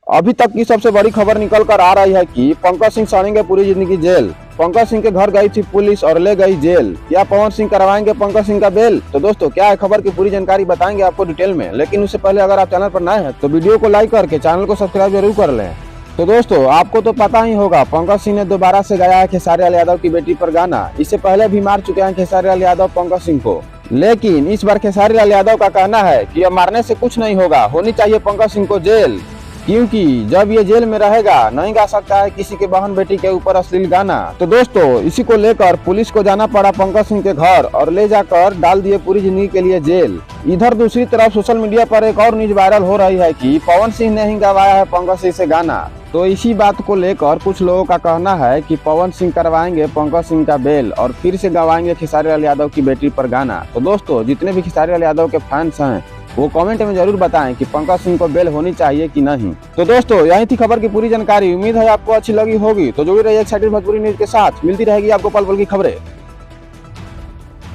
अभी तक की सबसे बड़ी खबर निकल कर आ रही है कि पंकज सिंह सड़ेंगे पूरी जिंदगी जेल। पंकज सिंह के घर गई थी पुलिस और ले गई जेल। क्या पवन सिंह करवाएंगे पंकज सिंह का बेल? तो दोस्तों क्या है खबर की पूरी जानकारी बताएंगे आपको डिटेल में, लेकिन उससे पहले अगर आप चैनल पर नए हैं तो वीडियो को लाइक करके चैनल को सब्सक्राइब जरूर कर लें। तो दोस्तों आपको तो पता ही होगा, पंकज सिंह ने दोबारा से गाया है खेसारी लाल यादव की बेटी पर गाना। इससे पहले भी मार चुके हैं खेसारी लाल यादव पंकज सिंह को, लेकिन इस बार खेसारी लाल यादव का कहना है कि अब मारने से कुछ नहीं होगा, होनी चाहिए पंकज सिंह को जेल, क्योंकि जब ये जेल में रहेगा नहीं गा सकता है किसी के बहन बेटी के ऊपर अश्लील गाना। तो दोस्तों इसी को लेकर पुलिस को जाना पड़ा पंकज सिंह के घर और ले जाकर डाल दिए पूरी जिंदगी के लिए जेल। इधर दूसरी तरफ सोशल मीडिया पर एक और न्यूज वायरल हो रही है कि पवन सिंह ने ही गवाया है पंकज सिंह से गाना। तो इसी बात को लेकर कुछ लोगों का कहना है कि पवन सिंह करवाएंगे पंकज सिंह का बेल और फिर से गवाएंगे खेसारी लाल यादव की बेटी पर गाना। तो दोस्तों जितने भी खेसारी लाल यादव के फैंस हैं वो कमेंट में जरूर बताएं कि पंकज सिंह को बेल होनी चाहिए कि नहीं। तो दोस्तों यही थी खबर की पूरी जानकारी। उम्मीद है आपको अच्छी लगी होगी। तो जुड़ी रहिए एक्साइटेड भोजपुरी न्यूज के साथ, मिलती रहेगी आपको पल पल की खबरें।